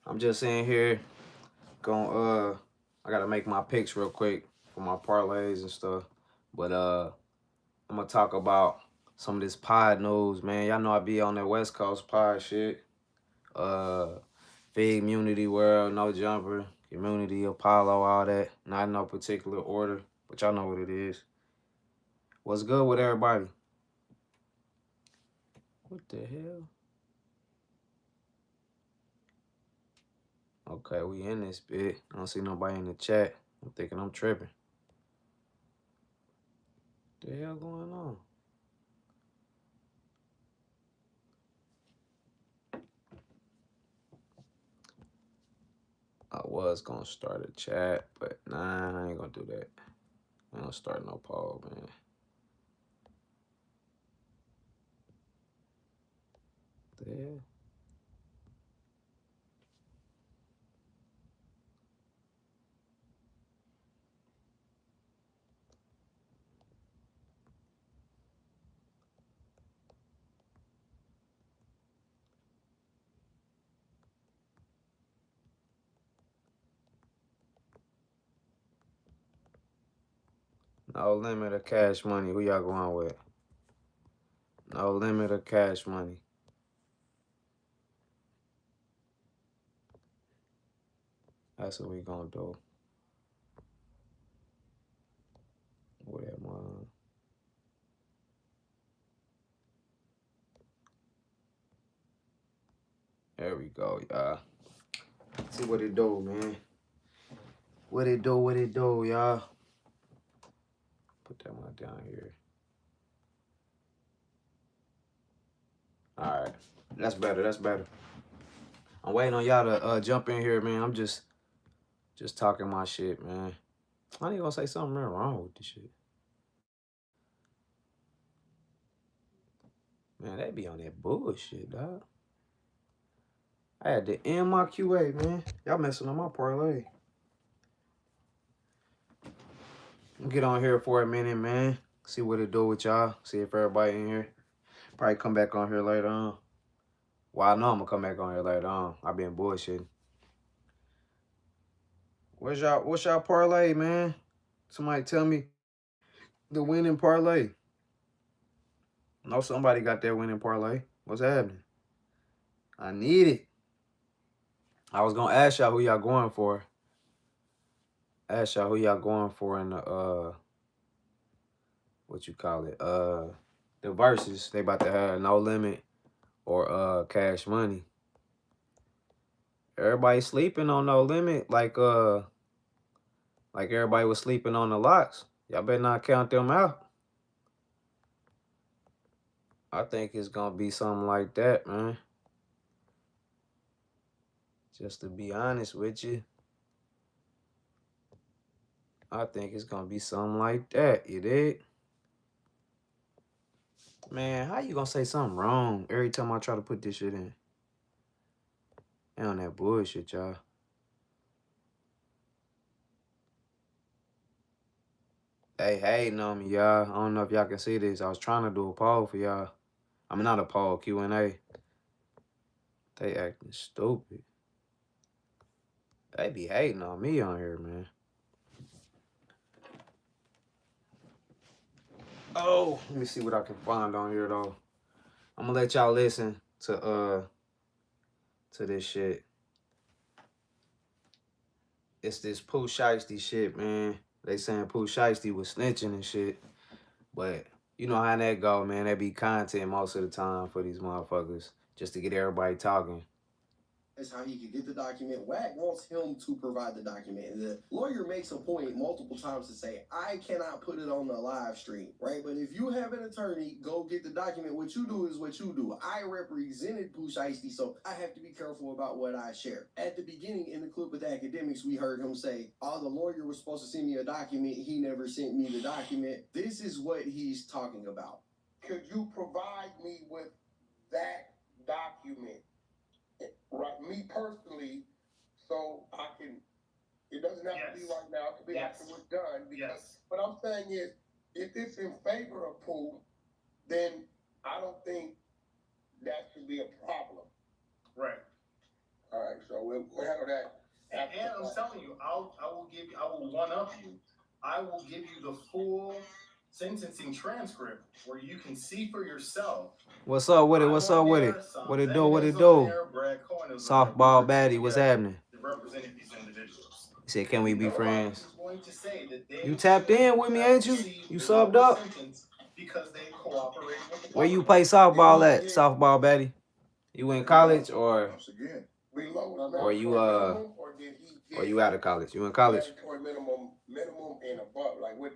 I'm just in here going I gotta make my picks real quick for my parlays and stuff. But I'm gonna talk about some of this pod news, man. Y'all know I be on that West Coast pod shit. Uh Fig Community World, No Jumper, Community Apollo, all that. Not in no particular order, but y'all know what it is. What's good with everybody? What the hell? Okay, we in this bit. I don't see nobody in the chat. I'm thinking I'm tripping. What the hell going on? I was gonna start a chat, but nah, I ain't gonna do that. I ain't gonna start no poll, man. What the hell? No limit of cash money. Who y'all going with? No limit of cash money. That's what we gonna do. Where that one? There we go, y'all. See what it do, man. What it do, y'all. Put that one down here. All right. That's better. I'm waiting on y'all to jump in here, man. I'm just talking my shit, man. I ain't gonna say something wrong with this shit. Man, they be on that bullshit, dog. I had to end my QA, man. Y'all messing on my parlay. Get on here for a minute, man. See what it do with y'all. See if everybody in here. Probably come back on here later on. Well, I know I'm gonna come back on here later on. I been bullshitting. What's y'all parlay, man? Somebody tell me the winning parlay. Know somebody got that winning parlay. What's happening? I need it. I was gonna ask y'all who y'all going for. Ask y'all who y'all going for in the what you call it? The verses. They about to have No Limit or Cash Money. Everybody sleeping on No Limit like everybody was sleeping on the locks. Y'all better not count them out. I think it's gonna be something like that, man. Just to be honest with you, I think it's gonna be something like that. You dig? Man, how you gonna say something wrong every time I try to put this shit in? And on that bullshit, y'all. Hey, know me, y'all. I don't know if y'all can see this. I was trying to do a poll for y'all. I mean, not a poll, Q&A. They acting stupid. They be hating on me on here, man. Oh, let me see what I can find on here, though. I'm gonna let y'all listen to this shit. It's this Pooh Shiesty shit, man. They saying Pooh Shiesty was snitching and shit. But you know how that go, man. That be content most of the time for these motherfuckers. Just to get everybody talking. Is how he could get the document. Wack wants him to provide the document. And the lawyer makes a point multiple times to say, I cannot put it on the live stream, right? But if you have an attorney, go get the document. What you do is what you do. I represented Pooh Shiesty, so I have to be careful about what I share. At the beginning, in the clip with the academics, we heard him say, oh, the lawyer was supposed to send me a document. He never sent me the document. This is what he's talking about. Could you provide me with that document? Right, me personally, so I can. It doesn't have to be right now. It could be after we're done. Because what I'm saying is, if it's in favor of Pooh, then I don't think that should be a problem. Right. All right, so we'll handle that. And I'm telling you, I will one up you. I will give you the full sentencing transcript where you can see for yourself. What's up with it? What's up with it? What it do? What it do? Softball baddie, what's happening? He said, can we be friends? You tapped in with me, ain't you? You subbed up? Where you play softball at, softball baddie? You in college or you out of college? You in college? Minimum and above. Like what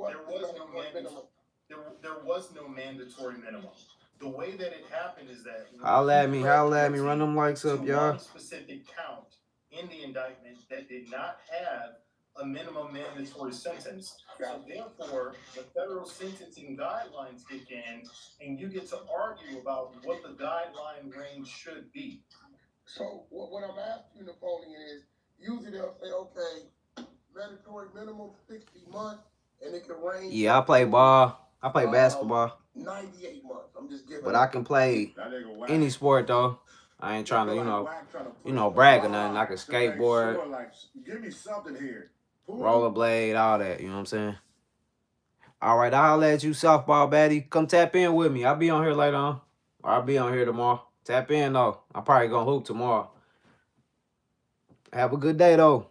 there was no mandatory minimum. The way that it happened is that holla at me, run them likes up, y'all. One specific count in the indictment that did not have a minimum mandatory sentence. So therefore, the federal sentencing guidelines kick in, and you get to argue about what the guideline range should be. So what I'm asking Napoleon is, usually they'll say, okay, mandatory minimum 60 months, and it can range. Yeah, I play ball. I play basketball. 98 months. I'm just giving. But I can play any sport though. I ain't trying to, brag or nothing. I can skateboard, like, give me something here. rollerblade, all that. You know what I'm saying? All right, I'll holler at you, softball baddie. Come tap in with me. I'll be on here later on. Or I'll be on here tomorrow. Tap in though. I'm probably gonna hoop tomorrow. Have a good day though.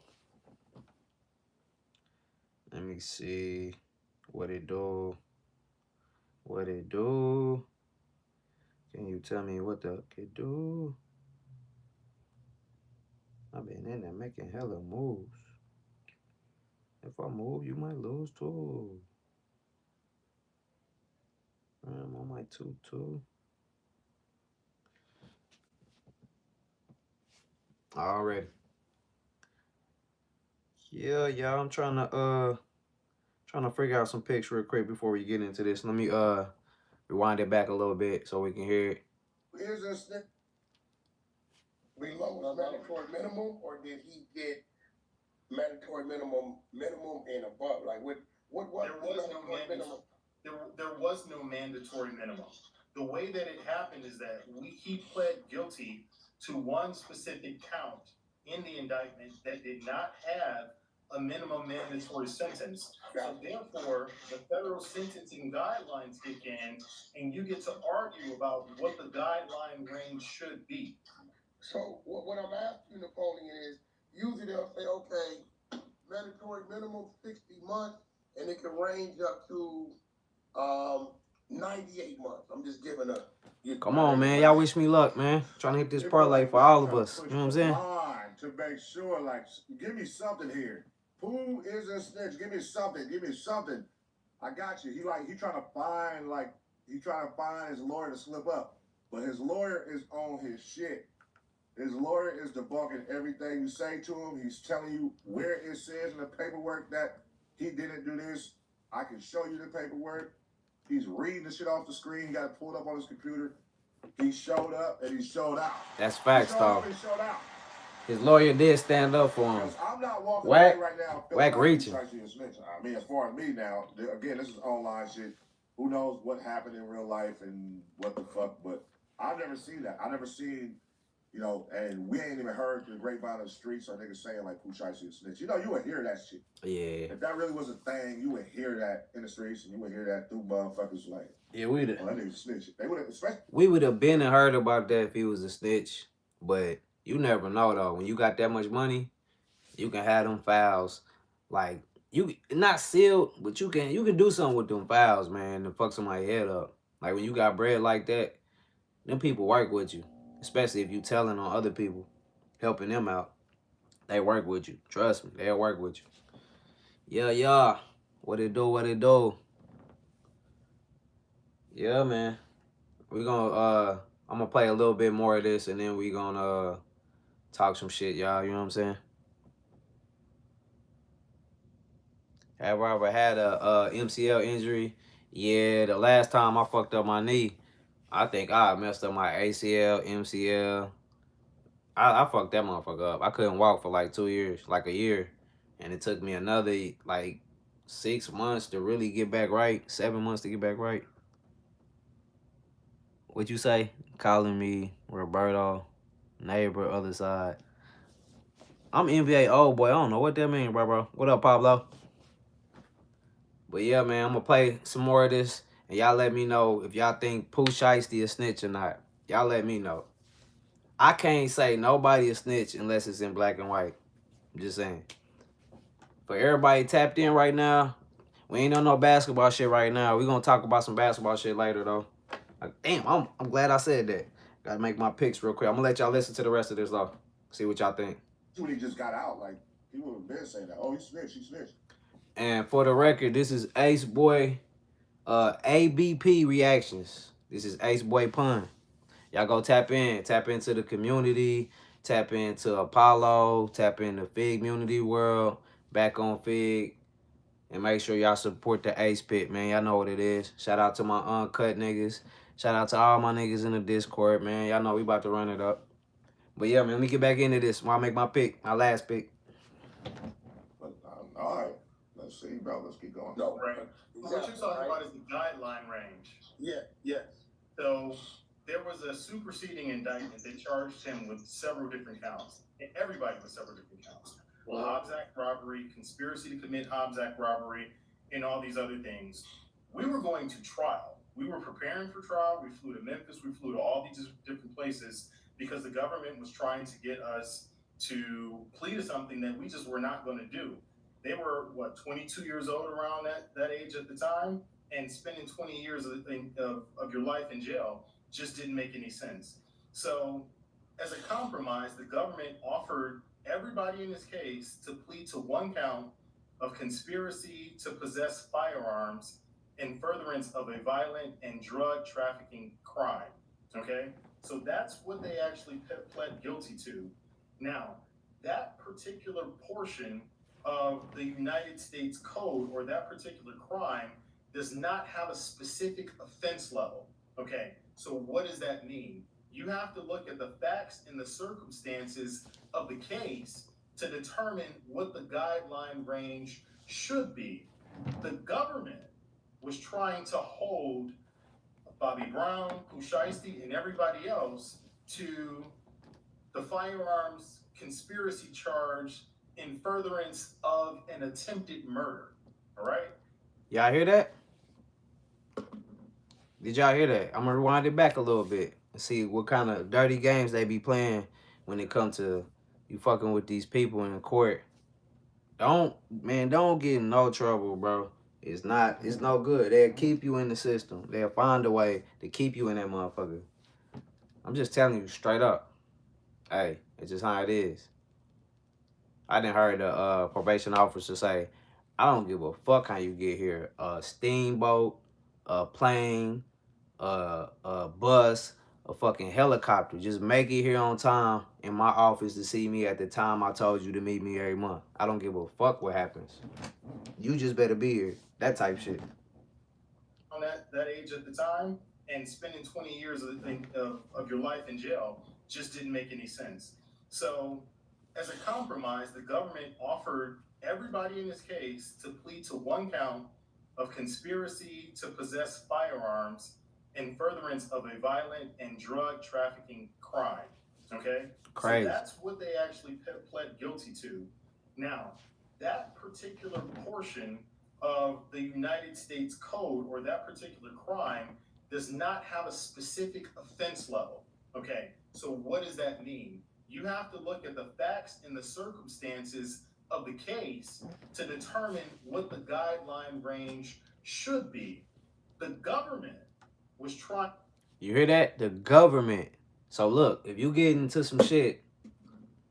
Let me see what it do. What it do? Can you tell me what the it do? I've been in there making hella moves. If I move, you might lose too. I'm on my 2-2. Already. Yeah, y'all. I'm trying to figure out some picks real quick before we get into this. Let me rewind it back a little bit so we can hear it. Here's a snip. Below the mandatory minimum, or did he get mandatory minimum and above? Like what there was no minimum. There was no mandatory minimum. The way that it happened is that he pled guilty to one specific count in the indictment that did not have a minimum mandatory sentence. So therefore, the federal sentencing guidelines kick in, and you get to argue about what the guideline range should be. So what I'm asking Napoleon is, usually they'll say, okay, mandatory minimum 60 months, and it can range up to 98 months. I'm just giving up. Come on, man. Y'all wish me luck, man. Trying to hit this parlay for all of us. You know what I'm saying? To make sure, like, give me something here. Who is a snitch? Give me something. Give me something. I got you. He trying to find his lawyer to slip up. But his lawyer is on his shit. His lawyer is debunking everything you say to him. He's telling you where it says in the paperwork that he didn't do this. I can show you the paperwork. He's reading the shit off the screen. He got it pulled up on his computer. He showed up and he showed out. That's facts, though. His lawyer did stand up for him. I'm not walking Whack, away right now. Whack like reaching. I mean, as far as me now, again, this is online shit. Who knows what happened in real life and what the fuck? But I've never seen that. I've never seen, and we ain't even heard the grapevine of the streets or niggas saying like, "Who tries to snitch?" You would hear that shit. Yeah. If that really was a thing, you would hear that in the streets, and you would hear that through motherfuckers like. Yeah, we'd have. Oh, that nigga's snitch. They would have, especially. We would have been and heard about that if he was a snitch, but you never know though. When you got that much money, you can have them files, like you not sealed, but you can do something with them files, man, to fuck somebody's head up. Like when you got bread like that, them people work with you, especially if you telling on other people, helping them out. They work with you. Trust me, they'll work with you. Yeah. What it do? What it do? Yeah, man. We gonna I'm gonna play a little bit more of this, and then we gonna talk some shit, y'all. You know what I'm saying? Have I ever had a MCL injury? Yeah, the last time I fucked up my knee, I think I messed up my ACL, MCL. I fucked that motherfucker up. I couldn't walk for like 2 years, like a year. And it took me another like 6 months to really get back right. 7 months to get back right. What'd you say? Calling me Roberto. Neighbor, other side. I'm NBA old boy. I don't know what that mean, bro. What up, Pablo? But yeah, man, I'm gonna play some more of this, and y'all let me know if y'all think Pooh Shiesty a snitch or not. Y'all let me know. I can't say nobody a snitch unless it's in black and white. I'm just saying. For everybody tapped in right now, we ain't on no basketball shit right now. We gonna talk about some basketball shit later though. Like, damn, I'm glad I said that. Gotta make my picks real quick. I'm gonna let y'all listen to the rest of this though. See what y'all think. When he just got out, like he would have been saying that. Oh, he snitched. And for the record, this is Ace Boy ABP reactions. This is Ace Boy Pun. Y'all go tap into the community, tap into Apollo, tap into Fig Community World, back on Fig, and make sure y'all support the Ace Pit, man. Y'all know what it is. Shout out to my uncut niggas. Shout out to all my niggas in the Discord, man. Y'all know we about to run it up. But yeah, man, let me get back into this while I make my pick, my last pick. But all right, let's see, bro. Let's keep going. No, Right. What you're talking about is the guideline range. Yeah, yes. So there was a superseding indictment. They charged him with several different counts. And everybody with several different counts. Well, Hobbs Act robbery, conspiracy to commit Hobbs Act robbery, and all these other things. We were going to trial. We were preparing for trial. We flew to Memphis. We flew to all these different places because the government was trying to get us to plead to something that we just were not going to do. They were, 22 years old around that age at the time, and spending 20 years of your life in jail just didn't make any sense. So as a compromise, the government offered everybody in this case to plead to one count of conspiracy to possess firearms in furtherance of a violent and drug trafficking crime. Okay? So that's what they actually pled guilty to. Now, that particular portion of the United States Code or that particular crime does not have a specific offense level. Okay, so what does that mean? You have to look at the facts and the circumstances of the case to determine what the guideline range should be. The government was trying to hold Bobby Brown, Pooh Shiesty, and everybody else to the firearms conspiracy charge in furtherance of an attempted murder. All right? Y'all hear that? Did y'all hear that? I'm gonna rewind it back a little bit and see what kind of dirty games they be playing when it comes to you fucking with these people in court. Don't get in no trouble, bro. It's no good. They'll keep you in the system. They'll find a way to keep you in that motherfucker. I'm just telling you straight up. Hey, it's just how it is. I didn't heard the probation officer say, I don't give a fuck how you get here. A steamboat, a plane, a bus, a fucking helicopter. Just make it here on time in my office to see me at the time I told you to meet me every month. I don't give a fuck what happens. You just better be here. That type shit. On that age at the time, and spending 20 years of your life in jail just didn't make any sense. So as a compromise, the government offered everybody in this case to plead to one count of conspiracy to possess firearms in furtherance of a violent and drug trafficking crime. Okay? Crazy. So that's what they actually pled guilty to. Now, that particular portion of the United States Code or that particular crime does not have a specific offense level. Okay, so what does that mean? You have to look at the facts and the circumstances of the case to determine what the guideline range should be. The government was trying. You hear that? The government. So look, if you get into some shit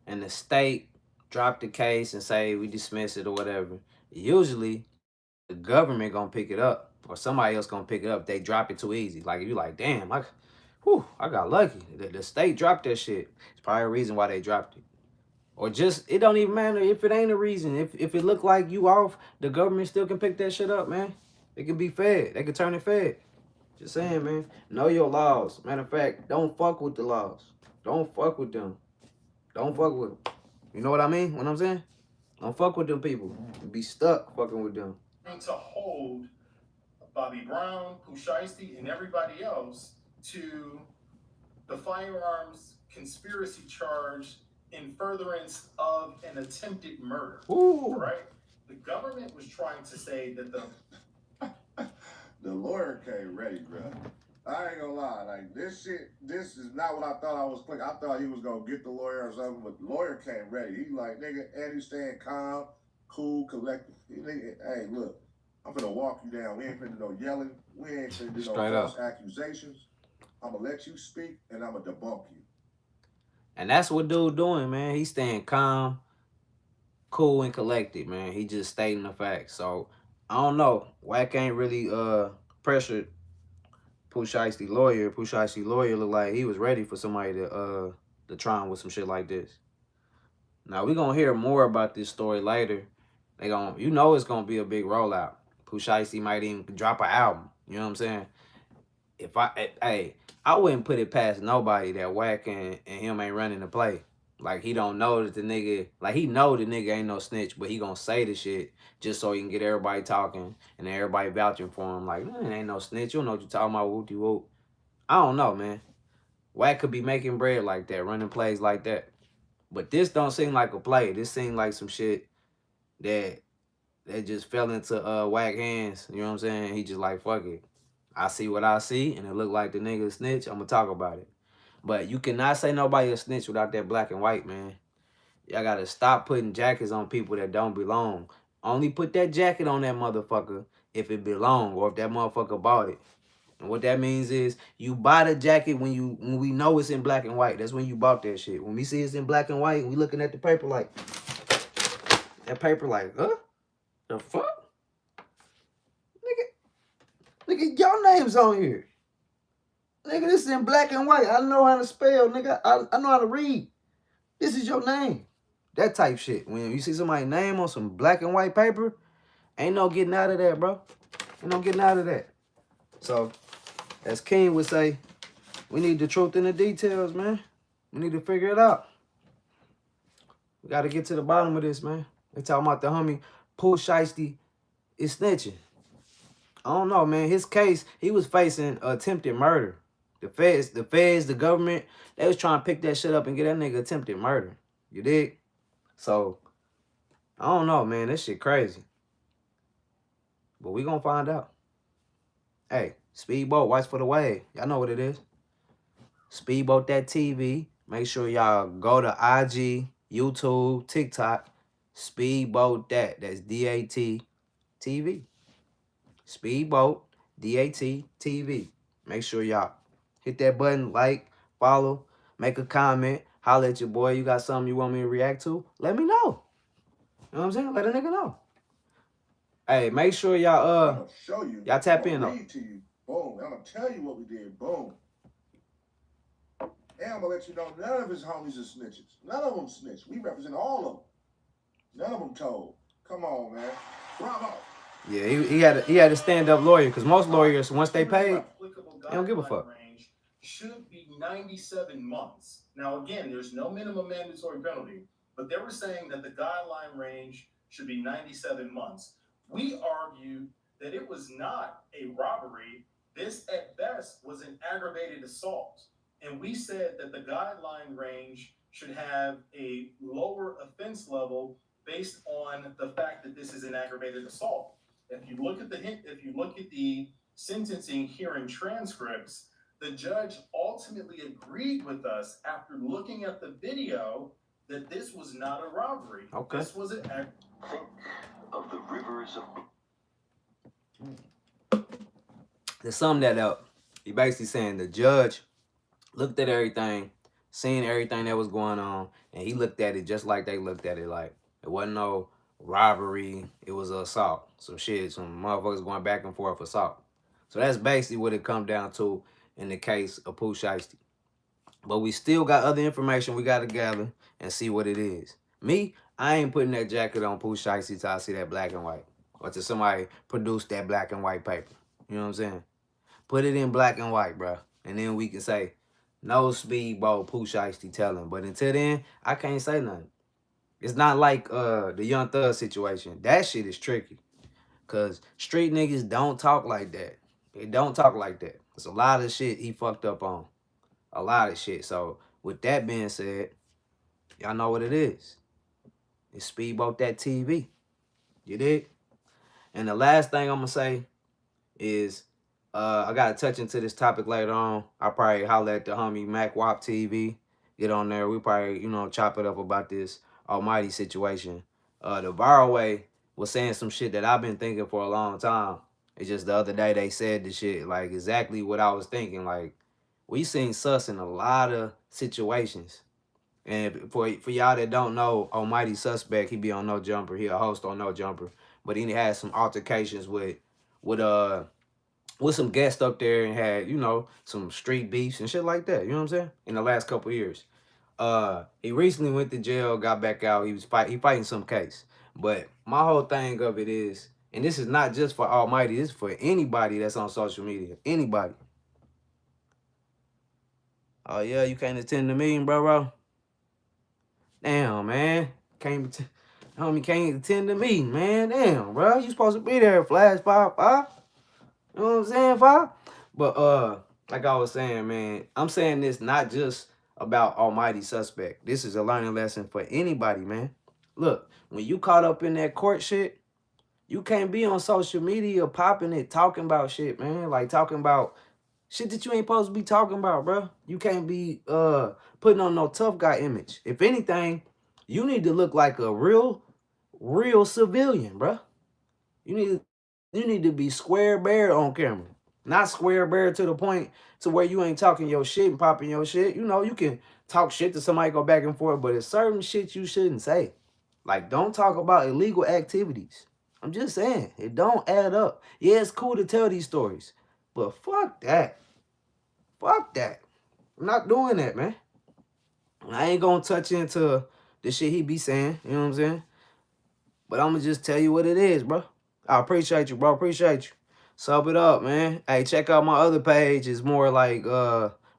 and the state drop the case and say we dismiss it or whatever, usually the government gonna pick it up or somebody else gonna pick it up. They drop it too easy. Like if you like, damn, I got lucky. The state dropped that shit. It's probably a reason why they dropped it. Or just, it don't even matter if it ain't a reason. If it look like you off, the government still can pick that shit up, man. It can be fed. They can turn it fed. Just saying, man. Know your laws. Matter of fact, don't fuck with the laws. Don't fuck with them. Don't fuck with them. You know what I mean? What I'm saying? Don't fuck with them people. You be stuck fucking with them. To hold Bobby Brown, Pooh Shiesty, and everybody else to the firearms conspiracy charge in furtherance of an attempted murder. Ooh. Right? The government was trying to say that the lawyer came ready, bro. I ain't gonna lie, like this is not what I thought I was clicking. I thought he was gonna get the lawyer or something, but the lawyer came ready. He like, nigga, and he's staying calm, cool, collected. Hey, look, I'm gonna walk you down. We ain't finna do no yelling. We ain't finna do no false accusations. I'm gonna let you speak, and I'm gonna debunk you. And that's what dude doing, man. He's staying calm, cool, and collected, man. He just stating the facts. So I don't know. Wack ain't really pressured Pooh Shiesty lawyer. Pooh Shiesty lawyer looked like he was ready for somebody to try him with some shit like this. Now we gonna hear more about this story later. They gonna, you know, it's gonna be a big rollout. Pooh Shiesty might even drop an album. You know what I'm saying? I wouldn't put it past nobody that Wack and him ain't running the play. Like, he don't know that the nigga, like, he know the nigga ain't no snitch, but he gonna say the shit just so he can get everybody talking and everybody vouching for him. Like, man, ain't no snitch. You don't know what you talking about, whoop-de-whoop. I don't know, man. Wack could be making bread like that, running plays like that. But this don't seem like a play. This seems like some shit that just fell into Wack hands. You know what I'm saying? He just like, fuck it. I see what I see, and it look like the nigga snitch. I'm gonna talk about it. But you cannot say nobody a snitch without that black and white, man. Y'all gotta stop putting jackets on people that don't belong. Only put that jacket on that motherfucker if it belong or if that motherfucker bought it. And what that means is you buy the jacket when we know it's in black and white. That's when you bought that shit. When we see it's in black and white, we looking at the paper like, that paper like, huh? The fuck? Nigga, your name's on here. Nigga, this is in black and white. I know how to spell, nigga. I know how to read. This is your name. That type shit. When you see somebody's name on some black and white paper, ain't no getting out of that, bro. Ain't no getting out of that. So, as King would say, we need the truth in the details, man. We need to figure it out. We got to get to the bottom of this, man. They talking about the homie Pooh Shiesty is snitching. I don't know, man. His case, he was facing attempted murder. The feds, the government, they was trying to pick that shit up and get that nigga attempted murder. You dig? So, I don't know, man. This shit crazy. But we gonna find out. Hey, Speedboat, watch for the wave. Y'all know what it is. Speedboat that TV. Make sure y'all go to IG, YouTube, TikTok. Speedboat that. That's DAT TV. Speedboat DAT TV. Make sure y'all hit that button, like, follow, make a comment, holler at your boy. You got something you want me to react to? Let me know. You know what I'm saying? Let a nigga know. Hey, make sure y'all I'm gonna show you. Y'all tap in though. Read to you. Boom. I'm gonna tell you what we did. Boom. And I'm gonna let you know none of his homies are snitches. None of them snitch. We represent all of them. None of them told. Come on, man. Bravo. Yeah, he had a stand-up lawyer, because most lawyers, once they pay, they don't give a fuck. Range should be 97 months. Now, again, there's no minimum mandatory penalty, but they were saying that the guideline range should be 97 months. We argued that it was not a robbery. This, at best, was an aggravated assault. And we said that the guideline range should have a lower offense level based on the fact that this is an aggravated assault. If you look at the sentencing hearing transcripts, the judge ultimately agreed with us after looking at the video that this was not a robbery. Okay. This was an Think of the rivers of... To sum that up, he basically saying the judge looked at everything, seen everything that was going on, and he looked at it just like they looked at it. Like, it wasn't no robbery, it was an assault. Some shit, some motherfuckers going back and forth assault. So that's basically what it come down to in the case of Pooh Shiesty. But we still got other information we got to gather and see what it is. Me, I ain't putting that jacket on Pooh Shiesty till I see that black and white. Or till somebody produce that black and white paper. You know what I'm saying? Put it in black and white, bro. And then we can say, no Speedboat, Pooh Shiesty telling. But until then, I can't say nothing. It's not like the Young Thug situation. That shit is tricky. Because street niggas don't talk like that. They don't talk like that. There's a lot of shit he fucked up on. A lot of shit. So with that being said, y'all know what it is. It's Speedboat That TV. You dig? And the last thing I'm gonna say is I gotta touch into this topic later on. I'll probably holler at the homie MacWop TV. Get on there. We probably, chop it up about this Almighty situation. The Viral Way was saying some shit that I've been thinking for a long time. It's just the other day they said the shit like exactly what I was thinking. Like, we seen Sus in a lot of situations. And for y'all that don't know, Almighty Suspect, he be on No Jumper. He a host on No Jumper. But he had some altercations with some guests up there and had, some street beefs and shit like that. You know what I'm saying? In the last couple of years. He recently went to jail, got back out. He fighting some case. But my whole thing of it is, and this is not just for Almighty, this is for anybody that's on social media. Anybody. Oh yeah, you can't attend the meeting, bro. Damn, man. Homie can't attend the meeting, man. Damn, bro. You supposed to be there, Flash 5. You know what I'm saying, 5? But like I was saying, man, I'm saying this not just about Almighty Suspect. This is a learning lesson for anybody, man. Look, when you caught up in that court shit, you can't be on social media popping it, talking about shit, man. Like talking about shit that you ain't supposed to be talking about, bro. You can't be putting on no tough guy image. If anything, you need to look like a real civilian, bro. You need to be square bare on camera. Not square bare to the point to where you ain't talking your shit and popping your shit. You can talk shit to somebody, go back and forth, but it's certain shit you shouldn't say. Like, don't talk about illegal activities. I'm just saying, it don't add up. Yeah, it's cool to tell these stories, but fuck that. Fuck that. I'm not doing that, man. I ain't gonna touch into the shit he be saying, you know what I'm saying? But I'm gonna just tell you what it is, bro. I appreciate you, bro. Appreciate you. Sub it up, man. Hey, check out my other page. It's more like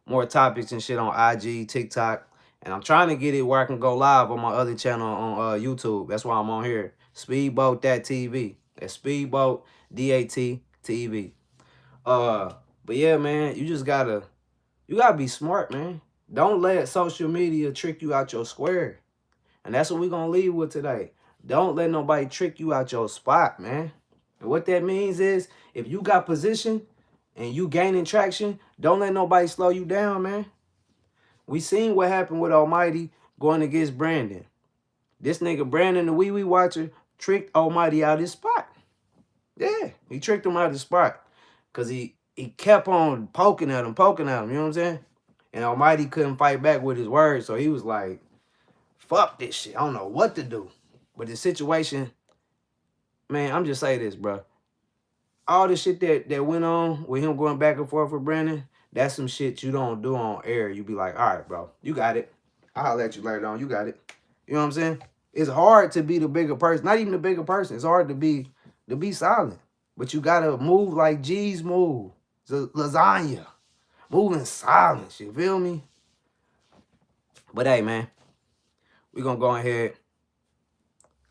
more topics and shit on IG, TikTok. And I'm trying to get it where I can go live on my other channel on YouTube. That's why I'm on here. Speedboat That TV. That's Speedboat DAT TV. But yeah, man, you gotta be smart, man. Don't let social media trick you out your square. And that's what we're gonna leave with today. Don't let nobody trick you out your spot, man. And what that means is, if you got position and you gaining traction, don't let nobody slow you down, man. We seen what happened with Almighty going against Brandon. This nigga Brandon, the Wee Wee Watcher, tricked Almighty out his spot. Yeah, he tricked him out of the spot. Because he kept on poking at him, you know what I'm saying? And Almighty couldn't fight back with his words, so he was like, fuck this shit. I don't know what to do. But the situation, man, I'm just saying this, bro. All the shit that went on with him going back and forth with Brandon, that's some shit you don't do on air. You be like, all right, bro, you got it. I'll let you later on. You got it. You know what I'm saying? It's hard to be the bigger person. Not even the bigger person. It's hard to be silent. But you got to move like G's move. Lasagna. Move in silence. You feel me? But hey, man, we're going to go ahead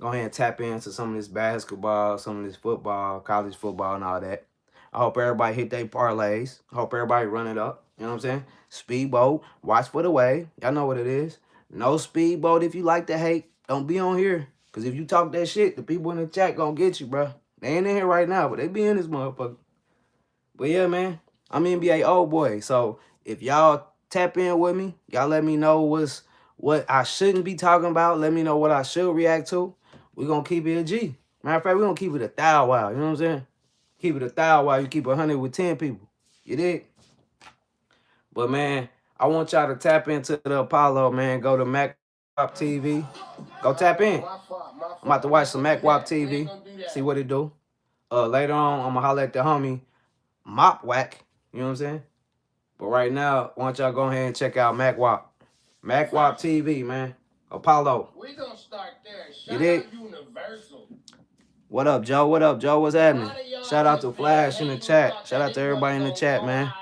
and tap into some of this basketball, some of this football, college football, and all that. I hope everybody hit their parlays. I hope everybody run it up. You know what I'm saying? Speedboat, watch for the way. Y'all know what it is. No Speedboat if you like to hate. Don't be on here. Because if you talk that shit, the people in the chat gonna get you, bro. They ain't in here right now, but they be in this motherfucker. But yeah, man, I'm NBA old boy. So if y'all tap in with me, y'all let me know what I shouldn't be talking about. Let me know what I should react to. We're going to keep it a G. Matter of fact, we're going to keep it a thou wow. You know what I'm saying? Keep it a thou wow. You keep 100 with 10 people. You dig? But, man, I want y'all to tap into the Apollo, man. Go to MacWop TV. Go tap in. I'm about to watch some MacWop TV. See what it do. Later on, I'm going to holler at the homie Mop Whack. You know what I'm saying? But right now, I want y'all to go ahead and check out MacWop. MacWop TV, man. Apollo. We gonna start there. You dig? Shout out Universal. What up, Joe? What up, Joe? What's happening? Shout out to Flash in the chat. Shout out to everybody in the chat, man.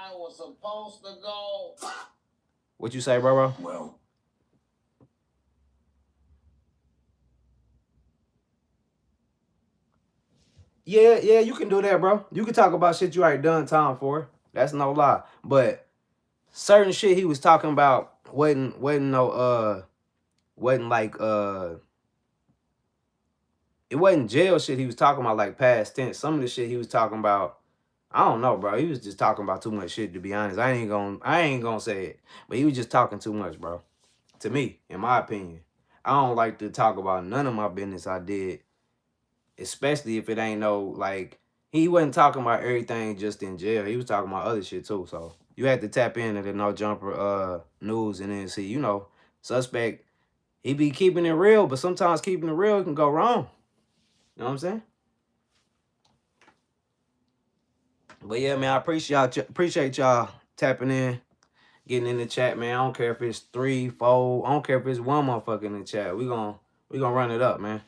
What you say, bro? Well, Yeah, you can do that, bro. You can talk about shit you already done time for. That's no lie. But certain shit he was talking about wasn't like it wasn't jail shit he was talking about, like past tense. Some of the shit he was talking about, I don't know, bro. He was just talking about too much shit, to be honest. I ain't gonna say it. But he was just talking too much, bro. To me, in my opinion. I don't like to talk about none of my business I did. Especially if it ain't no, like, he wasn't talking about everything just in jail. He was talking about other shit too. So you had to tap into the No Jumper news and then see, you know, suspect, he be keeping it real, but sometimes keeping it real can go wrong. You know what I'm saying? But yeah, man, I appreciate y'all tapping in, getting in the chat, man. I don't care if it's 3, 4, I don't care if it's one motherfucker in the chat. We gonna run it up, man.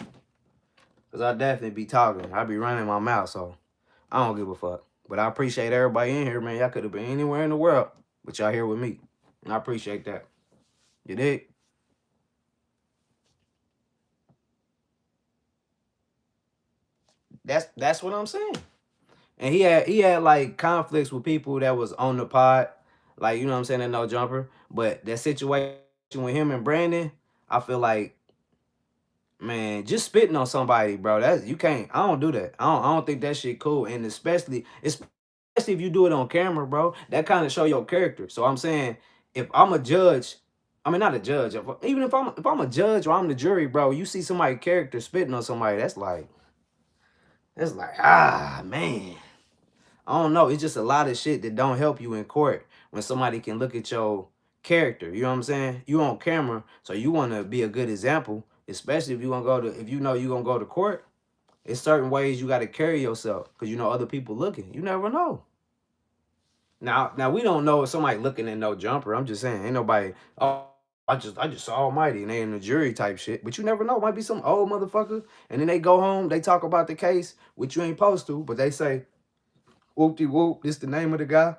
Cause I definitely be talking. I be running my mouth, so I don't give a fuck. But I appreciate everybody in here, man. Y'all could have been anywhere in the world, but y'all here with me. And I appreciate that. You dig? That's what I'm saying. And he had like conflicts with people that was on the pod, like, you know what I'm saying, that No Jumper. But that situation with him and Brandon, I feel like, man, just spitting on somebody, bro. That's, you can't. I don't do that. I don't think that shit cool. And especially if you do it on camera, bro, that kind of show your character. So I'm saying, if I'm a judge, I mean, not a judge. Even if I'm a judge or I'm the jury, bro, you see somebody's character spitting on somebody, that's like, ah, man. I don't know. It's just a lot of shit that don't help you in court when somebody can look at your character. You know what I'm saying? You on camera, so you want to be a good example, especially if you want to go to, if you know you're going to go to court. It's certain ways you got to carry yourself because you know other people looking. You never know. Now we don't know if somebody looking at No Jumper. I'm just saying, ain't nobody, oh, I just saw Almighty and they in the jury type shit. But you never know. Might be some old motherfucker. And then they go home, they talk about the case, which you ain't supposed to, but they say, whoop-de-whoop, this the name of the guy.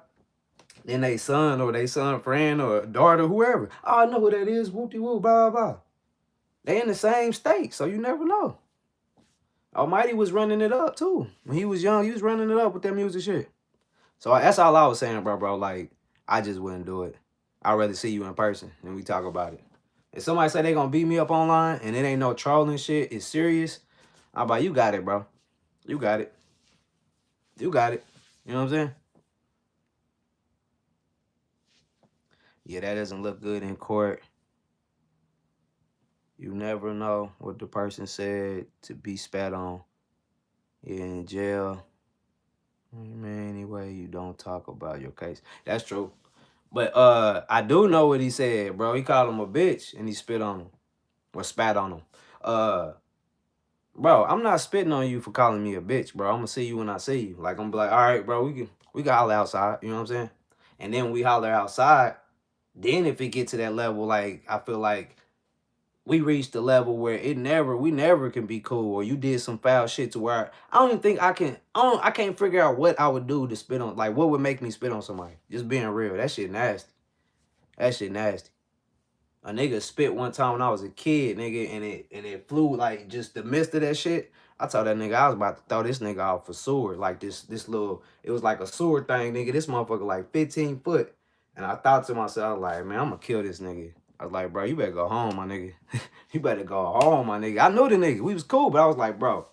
Then they son or they son friend or daughter, whoever. Oh, I know who that is, whoop-de-whoop, blah, blah. They in the same state, so you never know. Almighty was running it up, too. When he was young, he was running it up with that music shit. So that's all I was saying, bro. Like, I just wouldn't do it. I'd rather see you in person and we talk about it. If somebody say they gonna beat me up online and it ain't no trolling shit, it's serious, I'm like, you got it, bro. You got it. You got it. You know what I'm saying? Yeah, that doesn't look good in court. You never know what the person said to be spat on. Yeah, in jail. Man, anyway, you don't talk about your case. That's true. But I do know what he said, bro. He called him a bitch and he spit on him. Or spat on him. Bro, I'm not spitting on you for calling me a bitch, bro. I'm gonna see you when I see you. Like, I'm like, all right, bro, we can holler outside. You know what I'm saying? And then when we holler outside, then if it get to that level, like, I feel like we reached the level where we never can be cool, or you did some foul shit to where I don't even think I can't figure out what I would do to spit on, like, what would make me spit on somebody. Just being real. That shit nasty. That shit nasty. A nigga spit one time when I was a kid, nigga, and it flew, like, just the midst of that shit. I told that nigga I was about to throw this nigga off for sewer. Like, this little, it was like a sewer thing, nigga. This motherfucker like 15 foot. And I thought to myself, like, man, I'm gonna kill this nigga. I was like, bro, you better go home, my nigga. You better go home, my nigga. I knew the nigga. We was cool, but I was like, bro,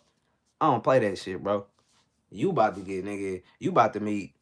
I don't play that shit, bro. You about to get, nigga, you about to meet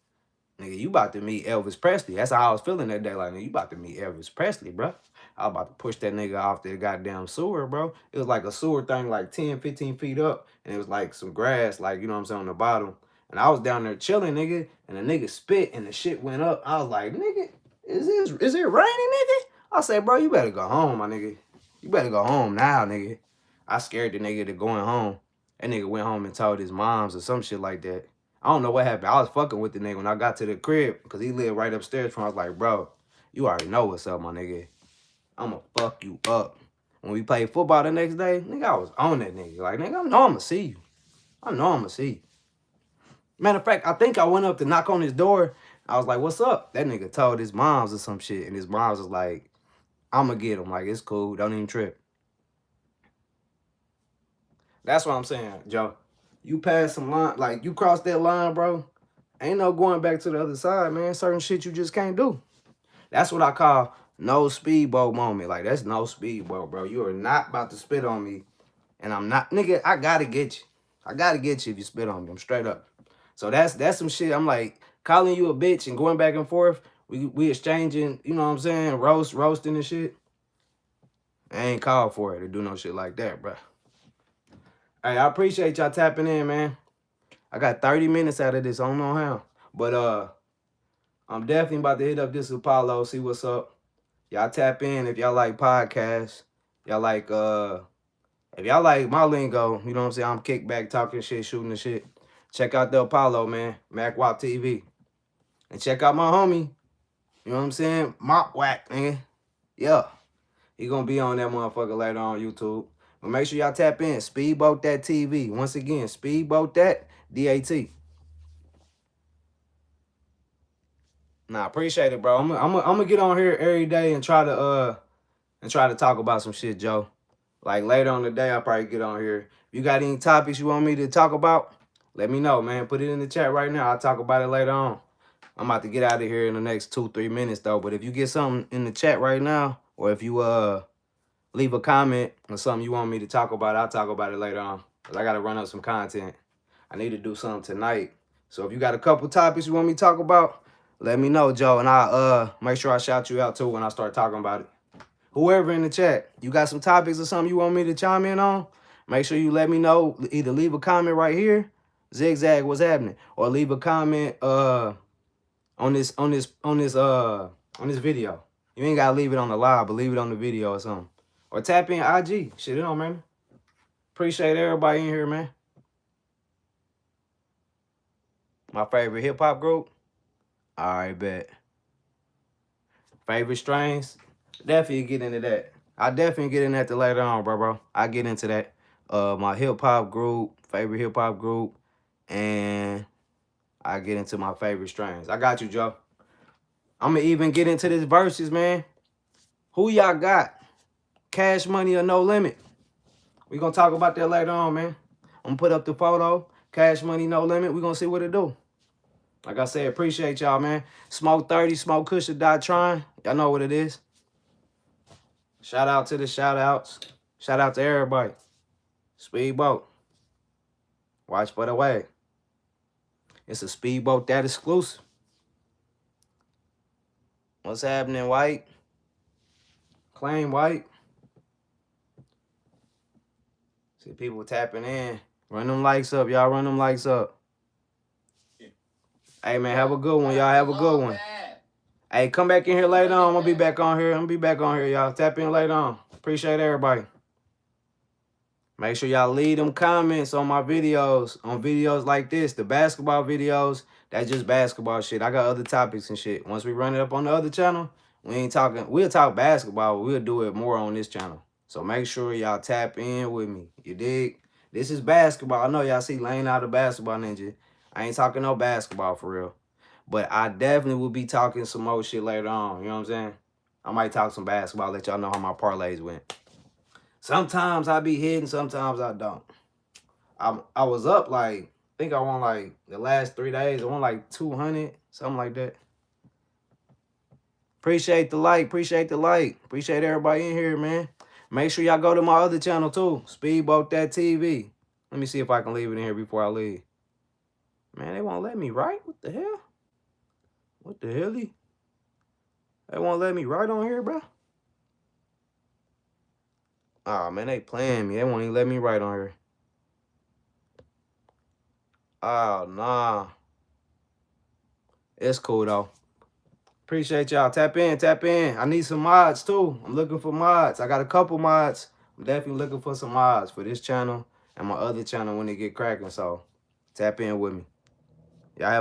Elvis Presley. That's how I was feeling that day. Like, nigga, you about to meet Elvis Presley, bro. I was about to push that nigga off the goddamn sewer, bro. It was like a sewer thing, like 10, 15 feet up. And it was like some grass, like, you know what I'm saying, on the bottom. And I was down there chilling, nigga. And the nigga spit and the shit went up. I was like, nigga, is it raining, nigga? I said, bro, you better go home, my nigga. You better go home now, nigga. I scared the nigga to going home. That nigga went home and told his moms or some shit like that. I don't know what happened. I was fucking with the nigga when I got to the crib because he lived right upstairs from. I was like, bro, you already know what's up, my nigga. I'ma fuck you up. When we played football the next day, nigga, I was on that nigga. Like, nigga, I know I'ma see you. I know I'ma see you. Matter of fact, I think I went up to knock on his door. I was like, what's up? That nigga told his moms or some shit. And his moms was like, I'ma get him. Like, it's cool. Don't even trip. That's what I'm saying, Joe. You pass some line, like, you cross that line, bro. Ain't no going back to the other side, man. Certain shit you just can't do. That's what I call No speedboat moment. Like, that's no speedboat, bro. You are not about to spit on me. And I'm not, nigga, I gotta get you. I gotta get you if you spit on me. I'm straight up. So that's some shit. I'm like, calling you a bitch and going back and forth. We exchanging, you know what I'm saying, roasting and shit. I ain't called for it to do no shit like that, bro. Hey, I appreciate y'all tapping in, man. I got 30 minutes out of this. I don't know how. But I'm definitely about to hit up this Apollo, see what's up. Y'all tap in if y'all like podcasts. Y'all like if y'all like my lingo, you know what I'm saying? I'm kickback talking shit, shooting the shit. Check out the Apollo, man. MacWap TV. And check out my homie. You know what I'm saying? Mop Whack, nigga. Yeah. He gonna be on that motherfucker later on YouTube. But make sure y'all tap in. Speedboat That TV. Once again, Speedboat That DAT. Nah, appreciate it, bro. I'm gonna get on here every day and try to talk about some shit, Joe. Like later on the day, I'll probably get on here. If you got any topics you want me to talk about, let me know, man. Put it in the chat right now. I'll talk about it later on. I'm about to get out of here in the next 2-3 minutes though. But if you get something in the chat right now, or if you leave a comment or something you want me to talk about, I'll talk about it later on. Cause I gotta run up some content. I need to do something tonight. So if you got a couple topics you want me to talk about, let me know, Joe, and I'll make sure I shout you out too when I start talking about it. Whoever in the chat, you got some topics or something you want me to chime in on? Make sure you let me know. Either leave a comment right here, Zigzag, what's happening, or leave a comment on this video. You ain't gotta leave it on the live, but leave it on the video or something. Or tap in IG. Shit, it don't matter. Appreciate everybody in here, man. My favorite hip hop group. All right, bet. Favorite strains. Definitely get into that. I definitely get into that later on, bro. I get into that. My hip hop group, favorite hip hop group, and I get into my favorite strains. I got you, Joe. I'm gonna even get into this verses, man. Who y'all got? Cash Money or No Limit? We gonna talk about that later on, man. I'm gonna put up the photo. Cash Money, No Limit. We gonna see what it do. Like I said, appreciate y'all, man. Smoke 30, Smoke Kush or Die Trying. Y'all know what it is. Shout out to the shout outs. Shout out to everybody. Speedboat. Watch for the way. It's a Speedboat That exclusive. What's happening, White? Claim White. See people tapping in. Run them likes up. Y'all run them likes up. Hey, man, have a good one. Y'all have a good one. Hey, come back in here later on. I'm going to be back on here. Y'all. Tap in later on. Appreciate everybody. Make sure y'all leave them comments on my videos. On videos like this. The basketball videos. That's just basketball shit. I got other topics and shit. Once we run it up on the other channel, we ain't talking. We'll talk basketball, but we'll do it more on this channel. So make sure y'all tap in with me. You dig? This is basketball. I know y'all see Lane Out of Basketball Ninja. I ain't talking no basketball for real. But I definitely will be talking some more shit later on. You know what I'm saying? I might talk some basketball, let y'all know how my parlays went. Sometimes I be hitting, sometimes I don't. I was up like, I think I won like the last 3 days. I won like 200, something like that. Appreciate the like. Appreciate everybody in here, man. Make sure y'all go to my other channel too. Speedboat That TV. Let me see if I can leave it in here before I leave. Man, they won't let me write? What the hell? What the hell? They won't let me write on here, bro? Ah, man, they playing me. They won't even let me write on here. Oh, nah. It's cool, though. Appreciate y'all. Tap in. I need some mods, too. I'm looking for mods. I got a couple mods. I'm definitely looking for some mods for this channel and my other channel when they get cracking. So, tap in with me.